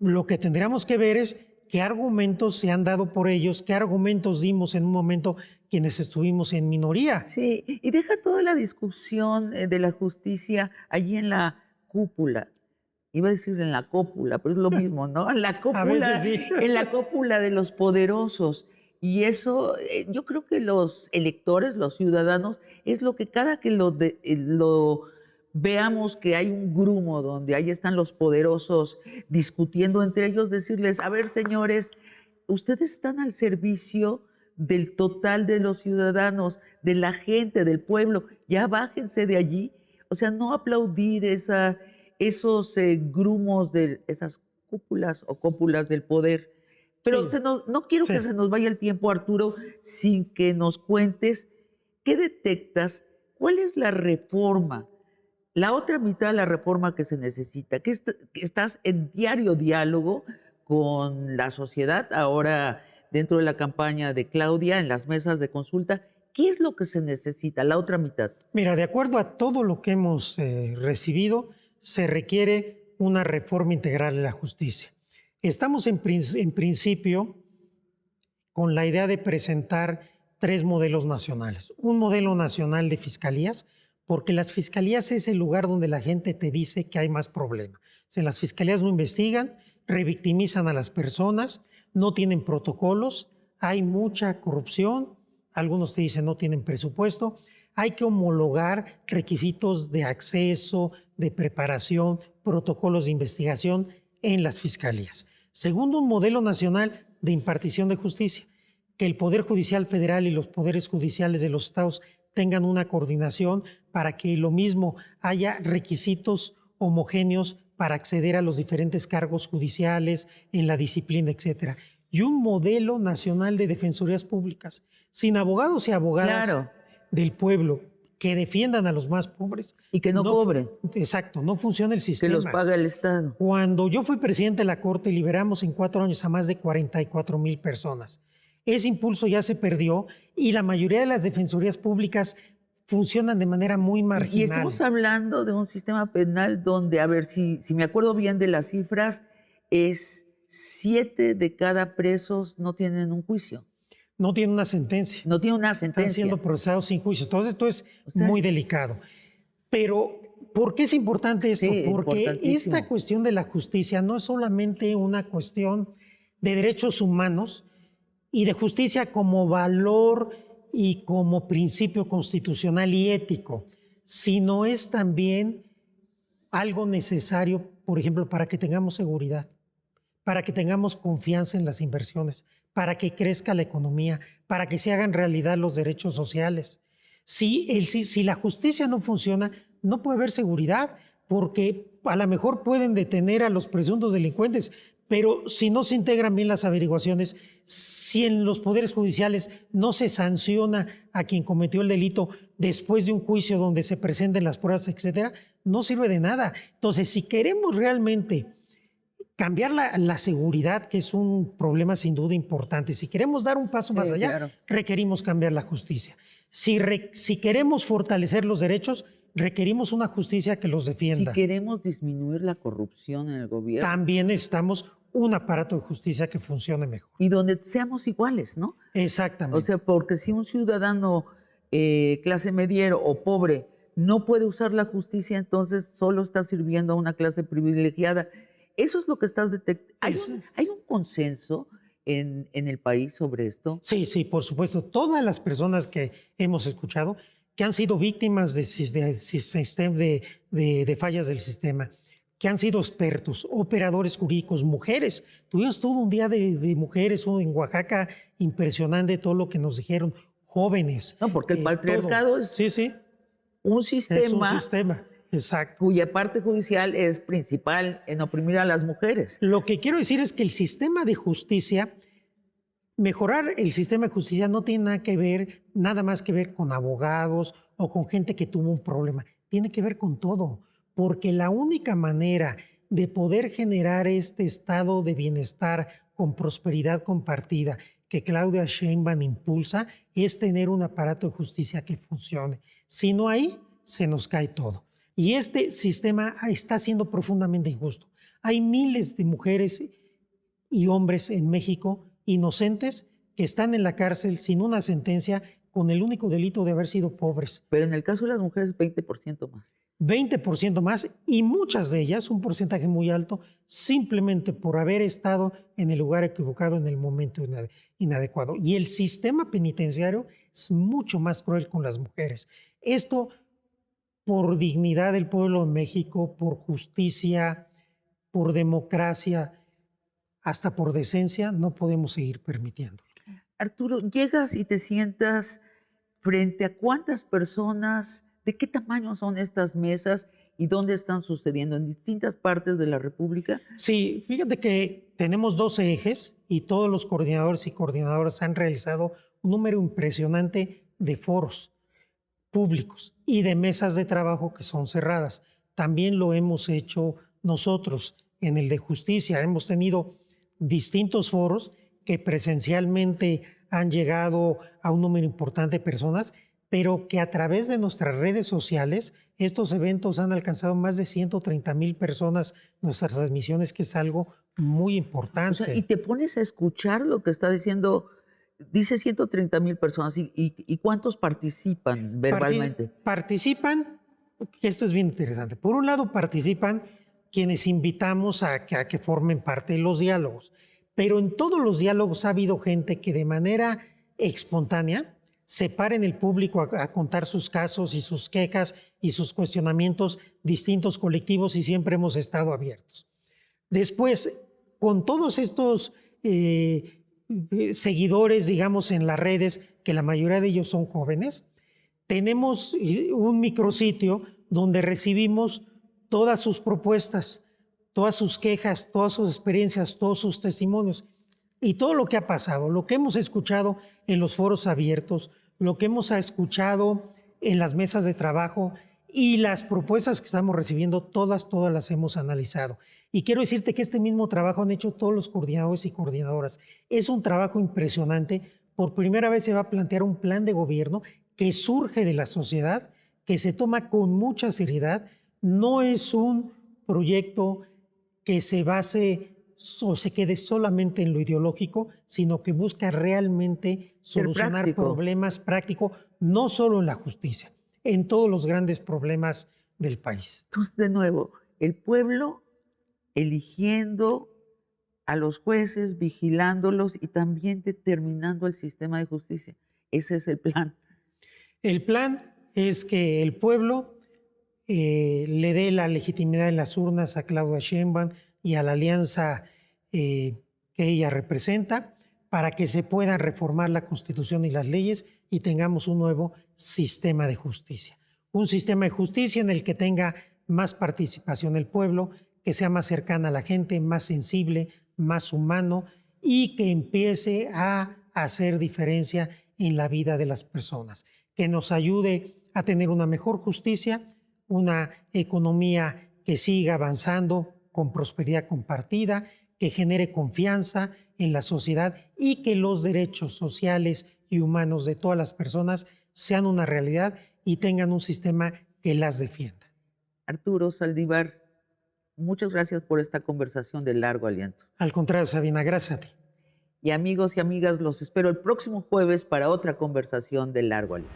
Lo que tendríamos que ver es qué argumentos se han dado por ellos, qué argumentos dimos en un momento quienes estuvimos en minoría. Sí, y deja toda la discusión de la justicia allí en la cúpula. Iba a decir en la cópula, pero es lo mismo, ¿no? En la A veces cúpula, sí. en la cúpula de los poderosos. Y eso, yo creo que los electores, los ciudadanos, es lo que cada que lo veamos que hay un grumo donde ahí están los poderosos discutiendo entre ellos, decirles, a ver, señores, ustedes están al servicio del total de los ciudadanos, de la gente, del pueblo, ya bájense de allí. O sea, no aplaudir esos grumos de esas cúpulas o cópulas del poder. Pero Sí, no quiero que sí. se nos vaya el tiempo, Arturo, sin que nos cuentes qué detectas, cuál es la reforma, la otra mitad de la reforma que se necesita, que estás en diario diálogo con la sociedad, ahora dentro de la campaña de Claudia, en las mesas de consulta. ¿Qué es lo que se necesita, la otra mitad? Mira, de acuerdo a todo lo que hemos recibido, se requiere una reforma integral de la justicia. Estamos en principio con la idea de presentar 3 modelos nacionales. Un modelo nacional de fiscalías, porque las fiscalías es el lugar donde la gente te dice que hay más problema. O sea, las fiscalías no investigan, revictimizan a las personas, no tienen protocolos, hay mucha corrupción, algunos te dicen no tienen presupuesto, hay que homologar requisitos de acceso, de preparación, protocolos de investigación en las fiscalías. Segundo, un modelo nacional de impartición de justicia, que el Poder Judicial Federal y los poderes judiciales de los estados tengan una coordinación para que lo mismo haya requisitos homogéneos para acceder a los diferentes cargos judiciales, en la disciplina, etcétera. Y un modelo nacional de defensorías públicas, sin abogados y abogadas Claro, del pueblo que defiendan a los más pobres. y que no cobren, Exacto, no funciona el que los sistema. paga el Estado. Cuando yo fui presidente de la Corte, liberamos en 4 años a más de 44,000 personas. Ese impulso ya se perdió y la mayoría de las defensorías públicas funcionan de manera muy Y marginal. estamos hablando de un sistema penal donde, a ver, si me acuerdo bien de las cifras, es 7 de cada presos no tienen un juicio, No tiene una sentencia. no tienen una Están sentencia. siendo procesados sin juicio. Entonces, esto es O sea, muy delicado. Pero, ¿por qué es importante esto? Sí, Porque importantísimo. esta cuestión de la justicia no es solamente una cuestión de derechos humanos y de justicia como valor y como principio constitucional y ético, sino es también algo necesario, por ejemplo, para que tengamos seguridad, para que tengamos confianza en las inversiones, para que crezca la economía, para que se hagan realidad los derechos sociales. Si la justicia no funciona, no puede haber seguridad, porque a lo mejor pueden detener a los presuntos delincuentes, pero si no se integran bien las averiguaciones, si en los poderes judiciales no se sanciona a quien cometió el delito después de un juicio donde se presenten las pruebas, etcétera, no sirve de nada. Entonces, si queremos realmente cambiar la seguridad, que es un problema sin duda importante, si queremos dar un paso más allá, claro. requerimos cambiar la justicia. Si queremos fortalecer los derechos, requerimos una justicia que los Si defienda. queremos disminuir la corrupción en el gobierno También necesitamos un aparato de justicia que funcione mejor. y donde seamos iguales, ¿no? Exactamente. O sea, porque si un ciudadano clase mediero o pobre no puede usar la justicia, entonces solo está sirviendo a una clase privilegiada. Eso es lo que estás detectando. ¿Hay un consenso en el país sobre esto? Sí, sí, por supuesto. Todas las personas que hemos escuchado que han sido víctimas de fallas del sistema, que han sido expertos, operadores jurídicos, mujeres. Tuvimos todo un día de mujeres en Oaxaca, impresionante todo lo que nos dijeron, jóvenes. No, porque el patriarcado es Sí, sí, un es un sistema sistema, exacto. cuya parte judicial es principal en oprimir a las mujeres. Lo que quiero decir es que el sistema de justicia, mejorar el sistema de justicia no tiene nada más que ver con abogados o con gente que tuvo un problema. Tiene que ver con todo, porque la única manera de poder generar este estado de bienestar con prosperidad compartida que Claudia Sheinbaum impulsa es tener un aparato de justicia que funcione. Si no hay, se nos cae todo. Y este sistema está siendo profundamente injusto. Hay miles de mujeres y hombres en México inocentes que están en la cárcel sin una sentencia con el único delito de haber sido pobres. Pero en el caso de las mujeres, 20% más. 20% más y muchas de ellas, un porcentaje muy alto, simplemente por haber estado en el lugar equivocado en el momento inadecuado. Y el sistema penitenciario es mucho más cruel con las mujeres. Esto por dignidad del pueblo de México, por justicia, por democracia, hasta por decencia, no podemos seguir permitiendo. Arturo, llegas y te sientas frente a cuántas personas, de qué tamaño son estas mesas y dónde están sucediendo, en distintas partes de la República. Sí, fíjate que tenemos 12 ejes y todos los coordinadores y coordinadoras han realizado un número impresionante de foros públicos y de mesas de trabajo que son cerradas. También lo hemos hecho nosotros en el de justicia. Hemos tenido distintos foros que presencialmente han llegado a un número importante de personas, pero que a través de nuestras redes sociales estos eventos han alcanzado más de 130,000 personas, nuestras transmisiones, que es algo muy importante. O sea, y te pones a escuchar lo que está diciendo, dice 130,000 personas, ¿y cuántos participan verbalmente? Participan, esto es bien interesante. Por un lado, participan quienes invitamos a que formen parte de los diálogos, pero en todos los diálogos ha habido gente que de manera espontánea se para en el público a contar sus casos y sus quejas y sus cuestionamientos, distintos colectivos, y siempre hemos estado abiertos. Después, con todos estos seguidores, digamos, en las redes, que la mayoría de ellos son jóvenes, tenemos un micrositio donde recibimos todas sus propuestas, todas sus quejas, todas sus experiencias, todos sus testimonios y todo lo que ha pasado, lo que hemos escuchado en los foros abiertos, lo que hemos escuchado en las mesas de trabajo y las propuestas que estamos recibiendo, todas las hemos analizado. Y quiero decirte que este mismo trabajo han hecho todos los coordinadores y coordinadoras. Es un trabajo impresionante. Por primera vez se va a plantear un plan de gobierno que surge de la sociedad, que se toma con mucha seriedad. No es un proyecto que se base o se quede solamente en lo ideológico, sino que busca realmente solucionar problemas prácticos, no solo en la justicia, en todos los grandes problemas del país. Entonces, de nuevo, el pueblo eligiendo a los jueces, vigilándolos y también determinando el sistema de justicia. Ese es el plan. El plan es que el pueblo le dé la legitimidad en las urnas a Claudia Sheinbaum y a la alianza que ella representa, para que se puedan reformar la Constitución y las leyes y tengamos un nuevo sistema de justicia. Un sistema de justicia en el que tenga más participación el pueblo, que sea más cercana a la gente, más sensible, más humano y que empiece a hacer diferencia en la vida de las personas, que nos ayude a tener una mejor justicia, una economía que siga avanzando con prosperidad compartida, que genere confianza en la sociedad y que los derechos sociales y humanos de todas las personas sean una realidad y tengan un sistema que las defienda. Arturo Saldívar, muchas gracias por esta conversación de largo aliento. Al contrario, Sabina, gracias a ti. Y amigos y amigas, los espero el próximo jueves para otra conversación de largo aliento.